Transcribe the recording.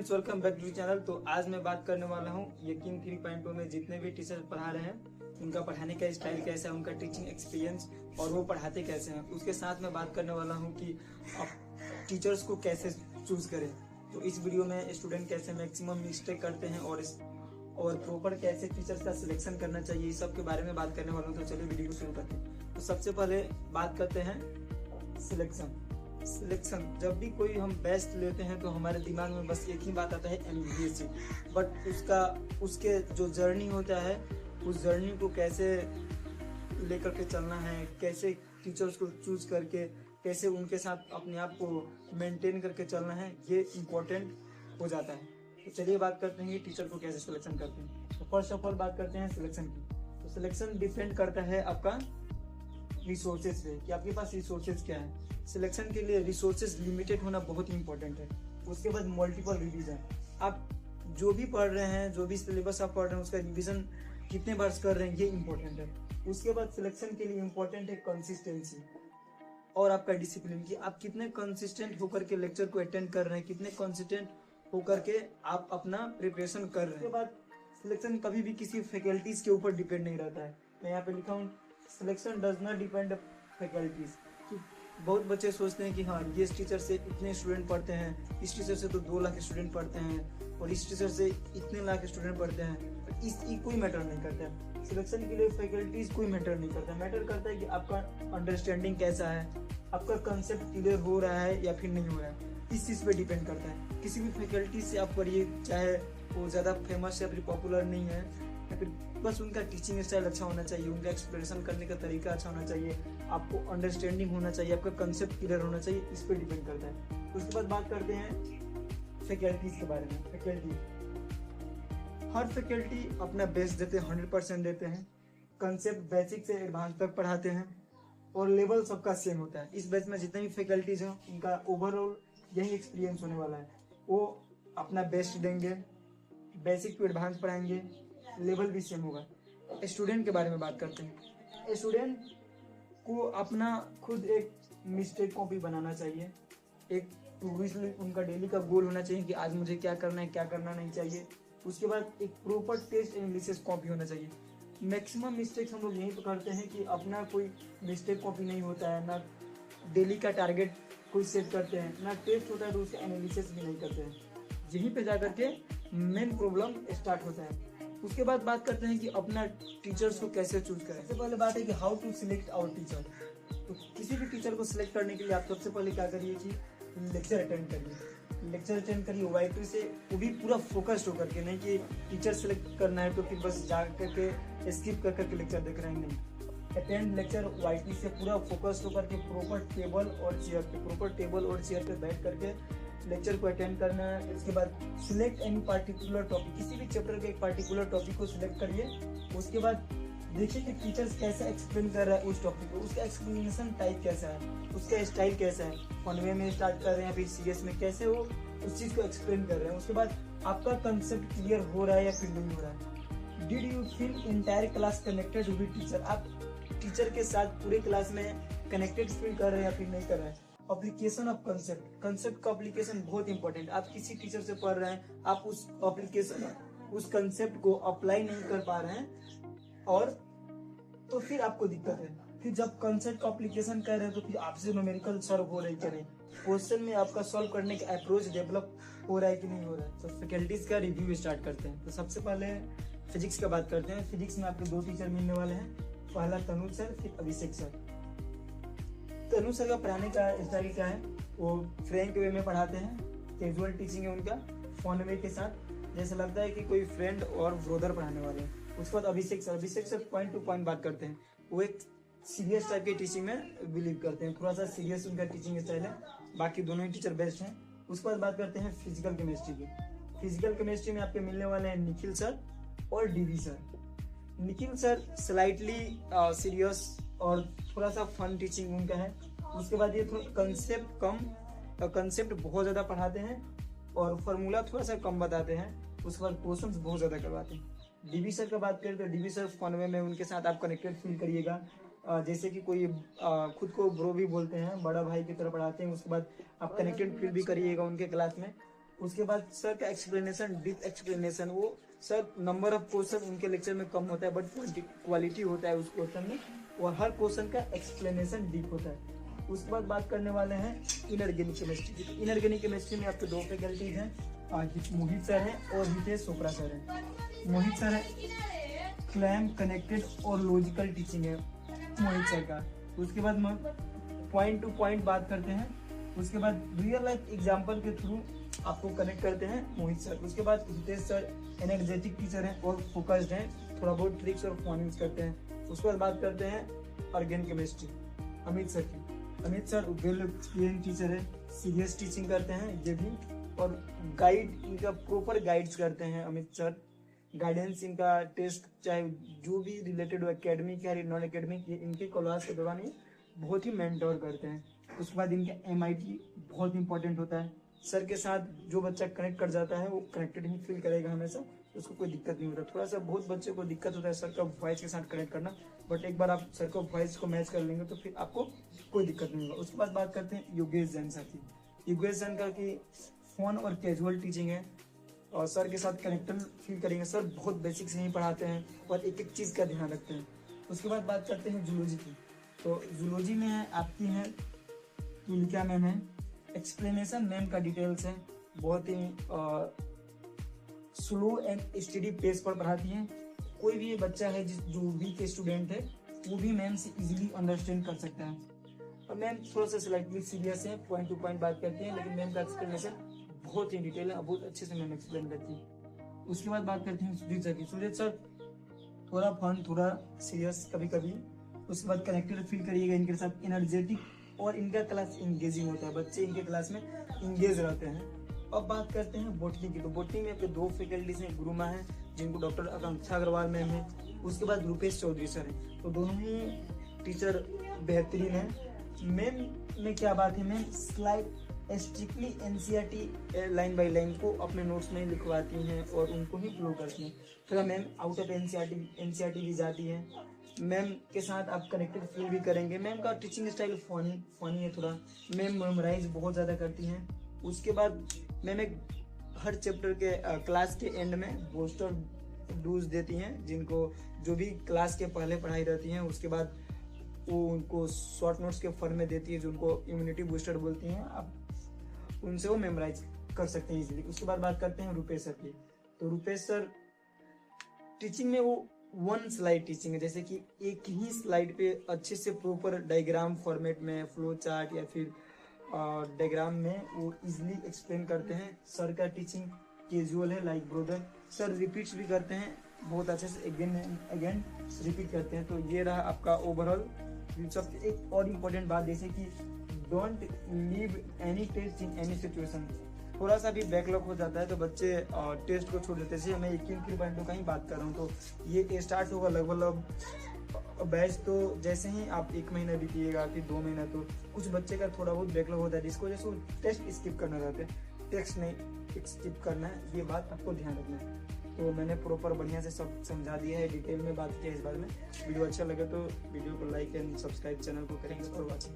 Friends, welcome back to channel. तो आज मैं बात करने वाला हूँ यकीन 3.0 में जितने भी टीचर पढ़ा रहे हैं उनका पढ़ाने का स्टाइल कैसा है, उनका टीचिंग एक्सपीरियंस और वो पढ़ाते कैसे हैं। उसके साथ मैं बात करने वाला हूँ कि आप टीचर्स को कैसे चूज करें। तो इस वीडियो में स्टूडेंट कैसे मैक्सिमम मिस्टेक करते हैं और प्रॉपर कैसे टीचर्स का सिलेक्शन करना चाहिए, इस सब के बारे में बात करने वाला हूँ। तो चलिए वीडियो को शुरू करते हैं। तो सबसे पहले बात करते हैं सिलेक्शन। जब भी कोई हम बेस्ट लेते हैं तो हमारे दिमाग में बस एक ही बात आता है, MBBS। बट उसके जो जर्नी होता है, उस जर्नी को कैसे लेकर के चलना है, कैसे टीचर्स को चूज करके कैसे उनके साथ अपने आप को मेंटेन करके चलना है, ये इम्पोर्टेंट हो जाता है। तो चलिए बात करते हैं कि टीचर को कैसे सिलेक्शन करते हैं। तो फर्स्ट ऑफ ऑल बात करते हैं सिलेक्शन की। तो सिलेक्शन डिपेंड करता है आपका रिसोर्सेज पे कि आपके पास रिसोर्सेज क्या है। सिलेक्शन के लिए रिसोर्सेज लिमिटेड होना बहुत इंपॉर्टेंट है। उसके बाद मल्टीपल रिवीजन, आप जो भी पढ़ रहे हैं, जो भी सिलेबस आप पढ़ रहे हैं उसका रिवीजन कितने बार कर रहे हैं, ये इंपॉर्टेंट है। उसके बाद सिलेक्शन के लिए इंपॉर्टेंट है कंसिस्टेंसी और आपका डिसिप्लिन, कि आप कितने कंसिस्टेंट होकर के लेक्चर को अटेंड कर रहे हैं, कितने कंसिस्टेंट होकर के आप अपना प्रिपरेशन कर रहे हैं। उसके बाद सिलेक्शन कभी भी किसी फैकल्टीज के ऊपर डिपेंड नहीं रहता है। मैं यहाँ पे लिखा हूँ, selection does not depend faculties. बहुत बच्चे सोचते हैं कि हाँ, ये टीचर से इतने स्टूडेंट पढ़ते हैं, इस टीचर से तो 2 लाख स्टूडेंट पढ़ते हैं और इस टीचर से इतने लाख स्टूडेंट पढ़ते हैं। इसकी कोई मैटर नहीं करता है। सिलेक्शन के लिए फैकल्टीज कोई मैटर नहीं करता। मैटर करता है कि आपका अंडरस्टैंडिंग कैसा है, आपका कंसेप्ट क्लियर हो रहा है या फिर नहीं हो रहा है, इस चीज़ पे डिपेंड करता है। किसी भी फैकल्टी से आप पढ़िए, चाहे वो ज़्यादा फेमस या फिर पॉपुलर नहीं है, या फिर बस उनका टीचिंग स्टाइल अच्छा होना चाहिए, उनका एक्सप्रेशन करने का तरीका अच्छा होना चाहिए, आपको अंडरस्टैंडिंग होना चाहिए, आपका कंसेप्ट क्लियर होना चाहिए, इस पर डिपेंड करता है। उसके बाद बात करते हैं फैकल्टीज के बारे में। हर फैकल्टी अपना बेस्ट देते हैं, 100% देते हैं। कंसेप्ट बेसिक से एडवांस तक पढ़ाते हैं और लेवल सबका सेम होता है। इस बैच में जितने भी फैकल्टीज हैं उनका ओवरऑल यही एक्सपीरियंस होने वाला है। वो अपना बेस्ट देंगे, बेसिक टू एडवांस पढ़ाएंगे, लेवल भी सेम होगा। स्टूडेंट के बारे में बात करते हैं। स्टूडेंट को अपना खुद एक मिस्टेक कॉपी बनाना चाहिए। एक उनका डेली का गोल होना चाहिए कि आज मुझे क्या करना है, क्या करना नहीं चाहिए। उसके बाद एक प्रॉपर टेस्ट एनालिसिस कॉपी होना चाहिए। मैक्सिमम मिस्टेक्स हम लोग यहीं पर करते हैं कि अपना कोई मिस्टेक कॉपी नहीं होता है, ना डेली का टारगेट कोई सेट करते हैं, ना टेस्ट होता है तो उसका एनालिसिस भी नहीं करते हैं। यहीं पे जाकर के मेन प्रॉब्लम स्टार्ट होता है। उसके बाद बात करते हैं कि अपना टीचर्स को कैसे चूज करें। सबसे पहले बात है कि how to select our teacher. तो किसी भी टीचर को सिलेक्ट करने के लिए आप सबसे पहले क्या करिए कि लेक्चर अटेंड करिए वाइटली से, वो भी पूरा फोकस्ड होकर के, नहीं कि टीचर सिलेक्ट करना है तो फिर बस जा करके स्किप कर करके लेक्चर देख रहे हैं, नहीं। अटेंड लेक्चर वाइटली से, पूरा फोकस्ड होकर के प्रॉपर टेबल और चेयर पे बैठ करके लेक्चर को अटेंड करना है। उसके बाद सिलेक्ट एनी पार्टिकुलर टॉपिक, किसी भी चैप्टर के एक पार्टिकुलर टॉपिक को सिलेक्ट करिए। उसके बाद देखिए कि टीचर्स कैसे एक्सप्लेन कर रहा है उस टॉपिक को, उसका एक्सप्लेनेशन टाइप कैसा है, उसका स्टाइल कैसा है, फन वे में स्टार्ट कर रहे हैं फिर सीरियस में, कैसे वो उस चीज़ को एक्सप्लेन कर रहे हैं। उसके बाद आपका कंसेप्ट क्लियर हो रहा है या फिर नहीं हो रहा है। Did you feel entire class connected with teacher, आप टीचर के साथ पूरे क्लास में कनेक्टेड फील कर रहे हैं या फिर नहीं कर रहे हैं। एप्लीकेशन ऑफ कंसेप्ट का एप्लीकेशन बहुत इंपॉर्टेंट। आप किसी टीचर से पढ़ रहे हैं, आप उस एप्लीकेशन उस कंसेप्ट को अप्लाई नहीं कर पा रहे हैं और तो फिर आपको दिक्कत है। फिर जब कंसेप्ट का एप्लीकेशन कर रहे हैं तो फिर आपसे न्यूमेरिकल सॉल्व हो रहा है कि नहीं, क्वेश्चन में आपका सॉल्व करने का अप्रोच डेवलप हो रहा है कि नहीं हो रहा है। तो फैकल्टीज का रिव्यू स्टार्ट करते हैं। तो सबसे पहले फिजिक्स का बात करते हैं। फिजिक्स में आपके 2 टीचर मिलने वाले हैं, पहला तनु सर, फिर अभिषेक सर। तनु सर का पढ़ाने का स्टाइल क्या है, वो फ्रैंक वे में पढ़ाते हैं, कैजुअल टीचिंग है उनका, फन वे के साथ, जैसे लगता है कि कोई फ्रेंड और ब्रदर पढ़ाने वाले हैं। उसके बाद अभिषेक सर पॉइंट टू पॉइंट बात करते हैं। वो एक सीरियस टाइप की टीचिंग में बिलीव करते हैं, थोड़ा सा सीरियस उनका टीचिंग स्टाइल है। बाकी दोनों ही टीचर बेस्ट हैं। उसके बाद बात करते हैं फिजिकल केमिस्ट्री की। फिजिकल केमिस्ट्री में आपके मिलने वाले हैं निखिल सर और DV sir. Nikhil sir slightly serious और थोड़ा सा फन टीचिंग उनका है। उसके बाद ये थोड़ा कंसेप्ट बहुत ज़्यादा पढ़ाते हैं और फार्मूला थोड़ा सा कम बताते हैं। उसके बाद क्वेश्चंस बहुत ज़्यादा करवाते हैं। डीवी सर का बात करें तो डीवी सर फन वे में उनके साथ आप कनेक्टेड फील करिएगा, जैसे कि कोई खुद को ब्रो भी बोलते हैं, बड़ा भाई की तरह पढ़ाते हैं। उसके बाद आप कनेक्टेड फील भी करिएगा उनके क्लास में। उसके बाद सर का एक्सप्लेनेशन, डीप एक्सप्लेनेशन, वो सर नंबर ऑफ क्वेश्चन उनके लेक्चर में कम होता है बट क्वालिटी होता है उस क्वेश्चन में, और हर क्वेश्चन का एक्सप्लेनेशन डीप होता है। उसके बाद बात करने वाले हैं इनऑर्गेनिक केमिस्ट्री की। इनऑर्गेनिक केमिस्ट्री में आपके दो फैकल्टीज हैं, मोहित सर हैं और हितेश चोपड़ा सर हैं। मोहित सर है क्लैम कनेक्टेड और लॉजिकल टीचिंग है मोहित सर का। उसके बाद पॉइंट टू पॉइंट बात करते हैं, उसके बाद रियल लाइफ एग्जाम्पल के थ्रू आपको कनेक्ट करते हैं मोहित सर। उसके बाद हितेश सर एनर्जेटिक टीचर हैं और फोकस्ड हैं, थोड़ा बहुत ट्रिक्स और फॉर्मिंग्स करते हैं। उसके बाद बात करते हैं ऑर्गेनिक केमिस्ट्री अमित सर की। Amit sir well experience teacher है, सीरियस टीचिंग करते हैं ये भी, और गाइड इनका प्रॉपर गाइड्स करते हैं अमित सर। गाइडेंस इनका टेस्ट चाहे जो भी रिलेटेड हो एकेडमिक या नॉन एकेडमिक, इनके क्लास के दौरान ही बहुत ही मेंटोर करते हैं। उसके बाद इनका MIT बहुत इंपॉर्टेंट होता है। सर के साथ जो बच्चा कनेक्ट कर जाता है वो कनेक्टेड ही फील करेगा हमेशा, उसको कोई दिक्कत नहीं होता। थोड़ा सा बहुत बच्चे को दिक्कत होता है सर का वॉइस के साथ कनेक्ट करना, बट एक बार आप सर का वॉइस को मैच कर लेंगे तो फिर आपको कोई दिक्कत नहीं होगा। उसके बाद बात करते हैं योगेश जैन सर की। योगेश जैन का की फोन और कैजुअल टीचिंग है और सर के साथ कनेक्टेड फील करेंगे। सर बहुत बेसिक से ही पढ़ाते हैं और एक एक चीज़ का ध्यान रखते हैं। उसके बाद बात करते हैं जूलॉजी की। तो जूलॉजी में आपकी हैं तुलिका मैम है, एक्सप्लेनेशन मैम का डिटेल्स है, बहुत ही स्लो एंड स्टडी पेस पर पढ़ाती हैं। कोई भी बच्चा है जो वीक स्टूडेंट है वो भी मैम से इजीली अंडरस्टैंड कर सकता है। और मैम थोड़ा सा स्लाइटली सीरियस है, पॉइंट टू पॉइंट बात करती हैं, लेकिन मैम का एक्सप्लेनेशन बहुत ही डिटेल है, बहुत अच्छे से मैम एक्सप्लेन करती है। उसके बाद बात करते हैं सुजीत सर की। सुजीत सर थोड़ा फन, थोड़ा सीरियस कभी कभी। उसके बाद कनेक्टेड फील करिएगा इनके साथ, एनर्जेटिक और इनका क्लास इंगेजिंग होता है, बच्चे इनके क्लास में इंगेज रहते हैं। अब बात करते हैं बॉटनी की। तो बॉटनी में आपके दो फैकल्टीज हैं, गुरुमा है जिनको डॉक्टर आकांक्षा अग्रवाल मैम है, उसके बाद रूपेश चौधरी सर हैं। तो दोनों ही टीचर बेहतरीन हैं। मैम में क्या बात है, ma'am slide strictly NCERT line by line को अपने नोट्स में लिखवाती हैं और उनको ही फ्लो करती हैं। थोड़ा मैम आउट ऑफ NCERT भी जाती है। मैम के साथ आप कनेक्टेड फील भी करेंगे। मैम का टीचिंग स्टाइल फनी है थोड़ा। मैम मेमोराइज बहुत ज़्यादा करती हैं। उसके बाद मैम एक हर चैप्टर के क्लास के एंड में बूस्टर डोज देती हैं, जिनको जो भी क्लास के पहले पढ़ाई रहती हैं उसके बाद वो उनको शॉर्ट नोट्स के फॉर्म में देती है, जो उनको इम्यूनिटी बूस्टर बोलती हैं। आप उनसे वो मेमोराइज कर सकते हैं इजीली। उसके बाद बात करते हैं रूपेश सर की। तो रूपेश सर टीचिंग में वो वन स्लाइड टीचिंग है, जैसे कि एक ही स्लाइड पे अच्छे से प्रॉपर डायग्राम फॉर्मेट में, फ्लो चार्ट या फिर डायग्राम में वो इजीली एक्सप्लेन करते हैं। सर का टीचिंग कैजुअल है लाइक ब्रदर। सर रिपीट्स भी करते हैं बहुत अच्छे से, अगेन रिपीट करते हैं। तो ये रहा आपका ओवरऑल। सब एक और इम्पोर्टेंट बात, जैसे कि don't leave any test in any situation. थोड़ा सा भी बैकलॉग हो जाता है तो बच्चे टेस्ट को छोड़ देते हैं। मैं 21 पॉइंटों का ही बात कर रहा हूँ। तो ये स्टार्ट होगा लगभग बैच, तो जैसे ही आप 1 महीना बीतिएगा फिर 2 महीना, तो कुछ बच्चे का थोड़ा बहुत बैकलॉग होता है जिसको वजह से वो टेस्ट स्किप करना रहता है। टेस्ट नहीं स्किप करना है, ये बात आपको ध्यान रखना है। तो मैंने प्रॉपर बढ़िया से सब समझा दिया है, डिटेल में बात किया है इस बारे में। वीडियो अच्छा लगे तो वीडियो को लाइक एंड सब्सक्राइब चैनल को करेंगे फॉर वॉचिंग।